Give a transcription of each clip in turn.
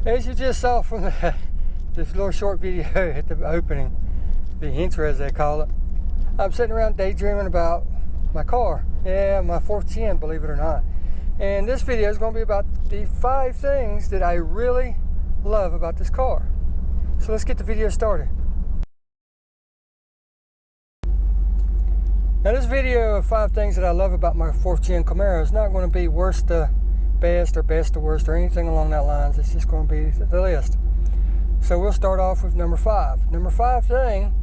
As you just saw from this little short video at the opening, the intro as they call it, I'm sitting around daydreaming about my car. Yeah, my 410, believe it or not. And this video is going to be about the 5 things that I really love about this car. So let's get the video started. Now this video of 5 things that I love about my 410 Camaro is not going to be worst to best or best to worst or anything along that lines. It's just going to be the list. So we'll start off with number 5. Number 5 thing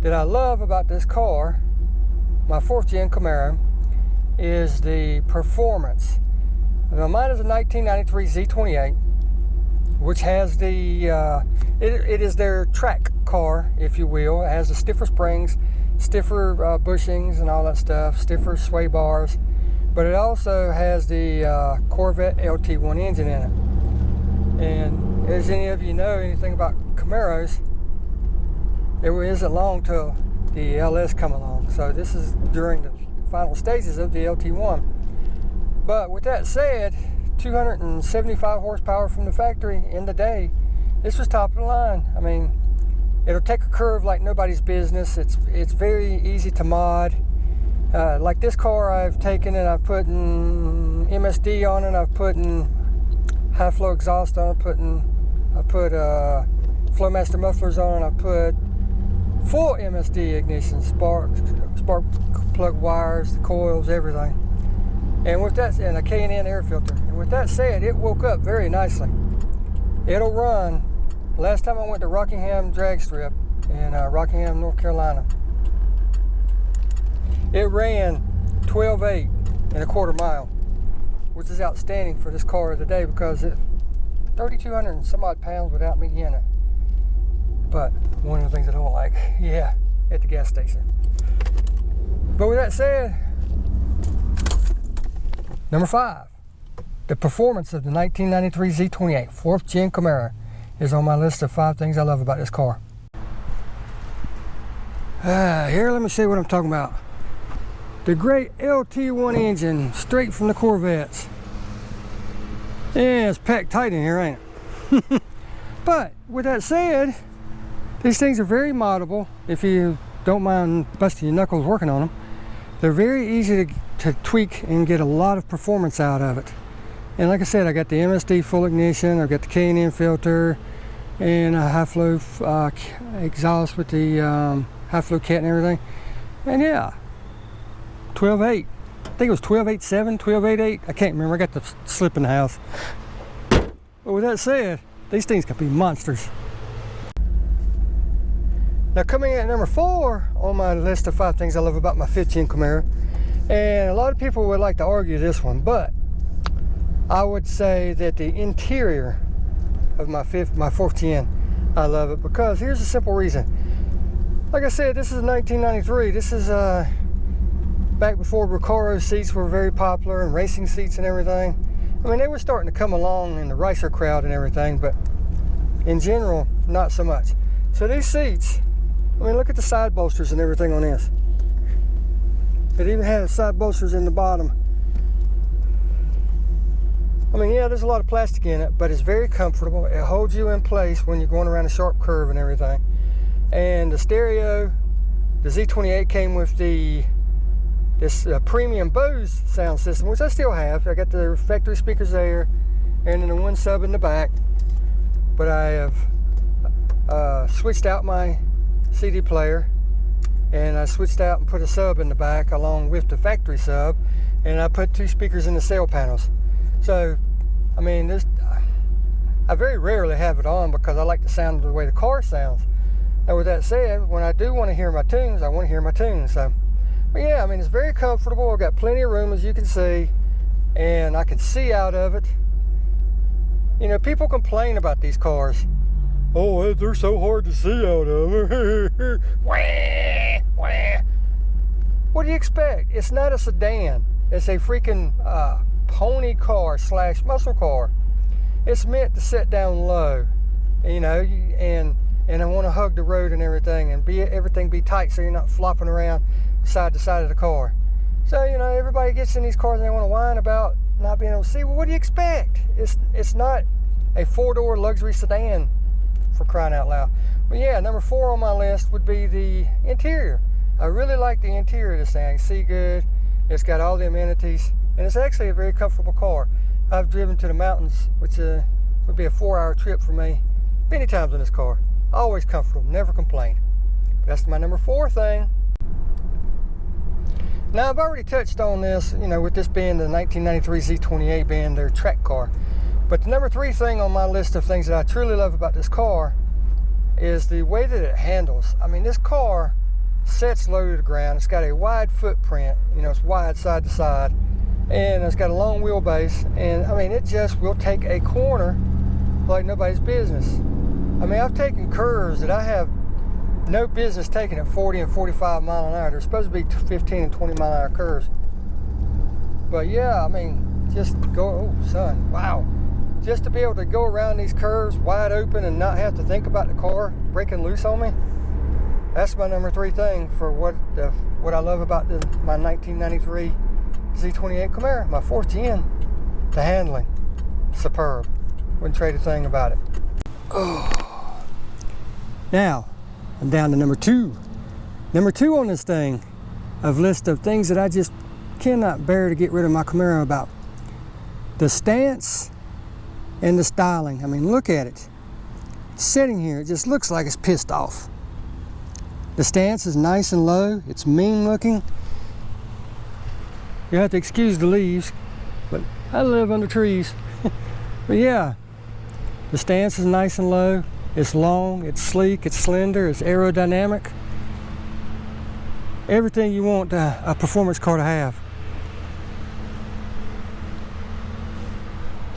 that I love about this car, my 410 Camaro, is the performance. Now mine is a 1993 Z28, which has the it is their track car, if you will. It has the stiffer springs, stiffer bushings and all that stuff, stiffer sway bars, but it also has the Corvette LT1 engine in it. And as any of you know anything about Camaros, it isn't long till the LS come along. So this is during the final stages of the LT1. But with that said, 275 horsepower from the factory in the day. This was top of the line. I mean, it'll take a curve like nobody's business. It's very easy to mod. Like this car, I've taken and I've put in MSD on it. I've put in high flow exhaust on it. I put Flowmaster mufflers on it. I put full MSD ignition, spark plug wires, the coils, everything. And with that, and a K&N air filter. And with that said, it woke up very nicely. It'll run. Last time I went to Rockingham drag strip in Rockingham, North Carolina, it ran 12.8 in a quarter mile, which is outstanding for this car of the day because it's 3,200 and some odd pounds without me in it. But one of the things I don't like, yeah, at the gas station. But with that said, number 5, the performance of the 1993 Z28 4th Gen Camaro is on my list of 5 things I love about this car. Here, let me show you what I'm talking about. The great LT1 engine, straight from the Corvettes. Yeah, it's packed tight in here, ain't it? But with that said, these things are very moddable if you don't mind busting your knuckles working on them. They're very easy to tweak and get a lot of performance out of it. And like I said, I got the MSD full ignition, I've got the K&N filter, and a high flow exhaust with the high flow cat and everything. And yeah, 12.8. I think it was 12.87, 12.88. I can't remember. I got the slip in the house. But with that said, these things can be monsters. Now coming in at number 4 on my list of 5 things I love about my 15 Camaro, and a lot of people would like to argue this one, but I would say that the interior of my 410, I love it because here's a simple reason. Like I said, this is 1993. This is back before Recaro seats were very popular and racing seats and everything. I mean, they were starting to come along in the racer crowd and everything, but in general, not so much. So these seats, I mean, look at the side bolsters and everything on this. It even has side bolsters in the bottom. I mean, yeah, there's a lot of plastic in it, but it's very comfortable. It holds you in place when you're going around a sharp curve and everything. And the stereo, the Z28 came with this premium Bose sound system, which I still have. I got the factory speakers there, and then the one sub in the back. But I have switched out my CD player, and I switched out and put a sub in the back along with the factory sub, and I put 2 speakers in the cell panels. So, I mean, I very rarely have it on because I like the sound of the way the car sounds. Now, with that said, when I do want to hear my tunes, I want to hear my tunes. So, but yeah, I mean, it's very comfortable. I've got plenty of room, as you can see, and I can see out of it. You know, people complain about these cars. Oh, they're so hard to see out of. What do you expect? It's not a sedan. It's a freaking pony car / muscle car. It's meant to sit down low, you know, and I want to hug the road and everything, and everything be tight so you're not flopping around side to side of the car. So, you know, everybody gets in these cars and they want to whine about not being able to see. Well, what do you expect? It's not a 4-door luxury sedan, for crying out loud. But yeah, number 4 on my list would be the interior. I really like the interior of this thing. I can see good. It's got all the amenities, and it's actually a very comfortable car. I've driven to the mountains, which would be a 4-hour trip for me, many times in this car. Always comfortable, never complained. But that's my number 4 thing. Now, I've already touched on this, you know, with this being the 1993 Z28 being their track car. But the number 3 thing on my list of things that I truly love about this car is the way that it handles. I mean, this car sets low to the ground. It's got a wide footprint, you know, it's wide side to side, and it's got a long wheelbase, and I mean, it just will take a corner like nobody's business. I mean, I've taken curves that I have no business taking at 40 and 45 mile an hour. They're supposed to be 15 and 20 mile an hour curves. But yeah, I mean, just go, oh son, wow. Just to be able to go around these curves wide open and not have to think about the car breaking loose on me. That's my number 3 thing for what I love about my 1993 Z28 Camaro, my 4th gen. The handling, superb. Wouldn't trade a thing about it. Oh. Now, I'm down to number 2. Number 2 on this thing, of list of things that I just cannot bear to get rid of my Camaro about. The stance and the styling. I mean, look at it. Sitting here, it just looks like it's pissed off. The stance is nice and low. It's mean looking. You have to excuse the leaves, but I live under trees. But yeah, the stance is nice and low. It's long, it's sleek, it's slender, it's aerodynamic. Everything you want a performance car to have.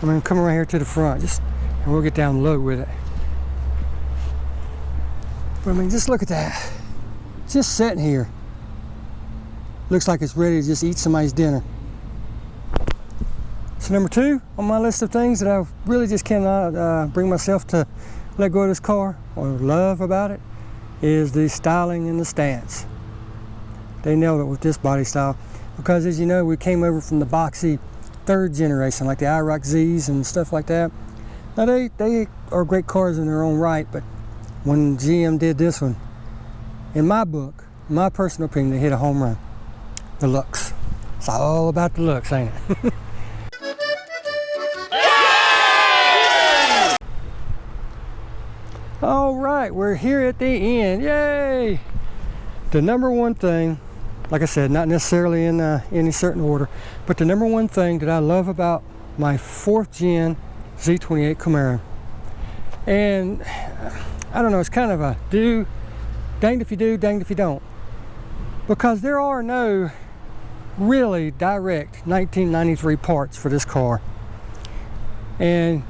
I'm gonna come around here to the front, and we'll get down low with it. But I mean, just look at that. Just sitting here. Looks like it's ready to just eat somebody's dinner. So number 2 on my list of things that I really just cannot bring myself to let go of this car or love about it is the styling and the stance. They nailed it with this body style, because as you know, we came over from the boxy 3rd generation, like the IROC Zs and stuff like that. Now they are great cars in their own right, but when GM did this one, in my book, my personal opinion, they hit a home run. The looks. It's all about the looks, ain't it? All right, we're here at the end. Yay! The number 1 thing, like I said, not necessarily in any certain order, but the number 1 thing that I love about my 4th gen Z28 Camaro. And I don't know, it's kind of a danged if you do, danged if you don't. Because there are no really direct 1993 parts for this car. And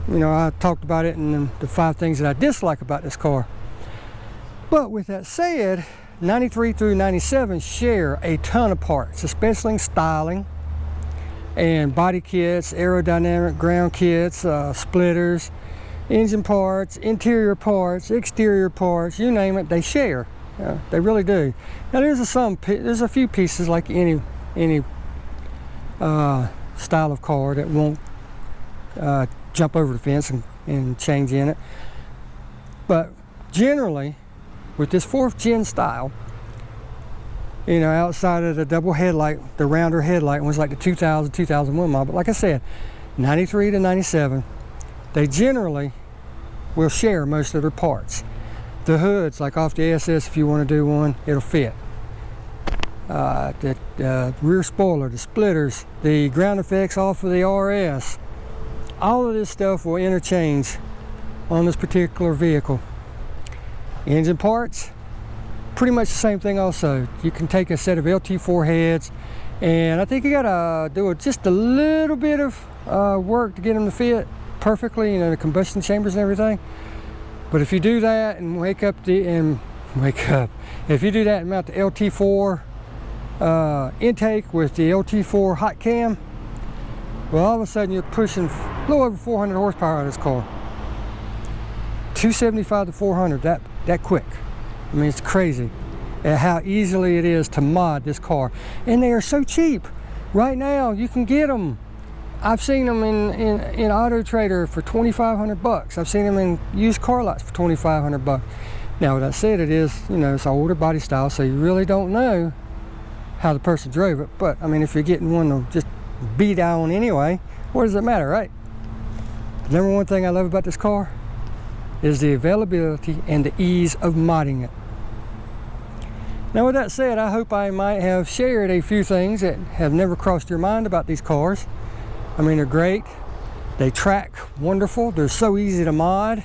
you know, I talked about it in the 5 things that I dislike about this car. But with that said, 93 through 97 share a ton of parts, especially in styling and body kits, aerodynamic ground kits, splitters, engine parts, interior parts, exterior parts, you name it, they share. They really do. Now there's a few pieces like any style of car that won't jump over the fence and change in it. But generally, with this 4th gen style, you know, outside of the double headlight, the rounder headlight was like the 2000, 2001 model. But like I said, 93 to 97, they generally will share most of their parts. The hoods, like off the SS, if you want to do one, it'll fit. The rear spoiler, the splitters, the ground effects off of the RS, all of this stuff will interchange on this particular vehicle. Engine parts, pretty much the same thing also. You can take a set of LT4 heads, and I think you gotta do just a little bit of work to get them to fit perfectly, you know, the combustion chambers and everything. But if you do that and if you do that and mount the LT4 intake with the LT4 hot cam, well, all of a sudden you're pushing a little over 400 horsepower out of this car. 275 to 400, that quick. I mean, it's crazy at how easily it is to mod this car. And they are so cheap. Right now, you can get them. I've seen them in Auto Trader for 2,500 bucks. I've seen them in used car lots for 2,500 bucks. Now, with that said, it is, you know, it's an older body style, so you really don't know how the person drove it. But, I mean, if you're getting one to just beat down anyway, what does it matter, right? The number one thing I love about this car is the availability and the ease of modding it. Now, with that said, I hope I might have shared a few things that have never crossed your mind about these cars. I mean, they're great. They track wonderful. They're so easy to mod.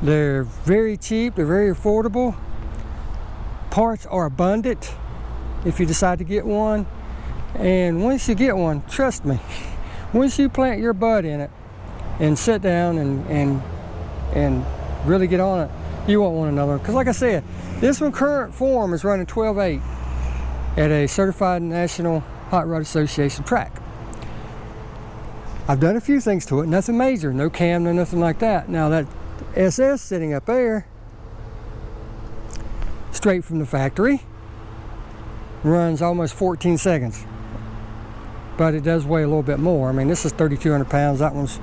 They're very cheap. They're very affordable. Parts are abundant if you decide to get one. And once you get one, trust me, once you plant your butt in it and sit down and really get on it, you won't want another one. Because like I said, this one current form is running 12.8 at a certified National Hot Rod Association track. I've done a few things to it, nothing major, no cam, no nothing like that. Now that SS sitting up there, straight from the factory, runs almost 14 seconds. But it does weigh a little bit more. I mean, this is 3,200 pounds, that one's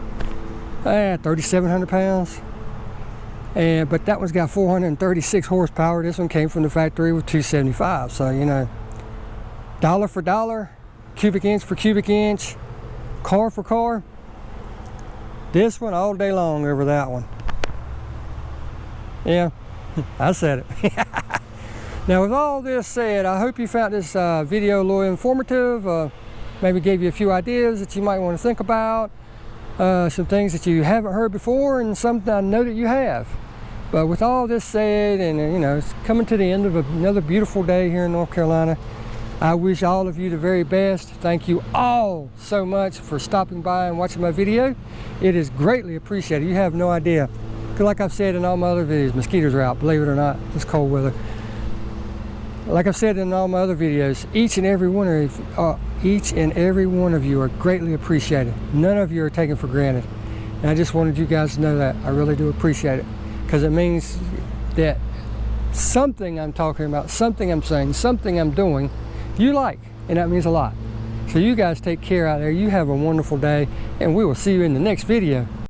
3,700 pounds. But that one's got 436 horsepower. This one came from the factory with 275. So, you know, dollar for dollar, cubic inch for cubic inch, car for car, this one all day long over that one. Yeah, I said it. Now, with all this said, I hope you found this video a little informative, maybe gave you a few ideas that you might want to think about, some things that you haven't heard before, and something I know that you have. But with all this said, and you know, it's coming to the end of another beautiful day here in North Carolina, I wish all of you the very best. Thank you all so much for stopping by and watching my video. It is greatly appreciated. You have no idea. Because like I've said in all my other videos, mosquitoes are out, believe it or not, this cold weather. Like I've said in all my other videos, each and every one of you are greatly appreciated. None of you are taken for granted. And I just wanted you guys to know that. I really do appreciate it. Because it means that something I'm talking about, something I'm saying, something I'm doing, you like, and that means a lot. So you guys take care out there. You have a wonderful day, and we will see you in the next video.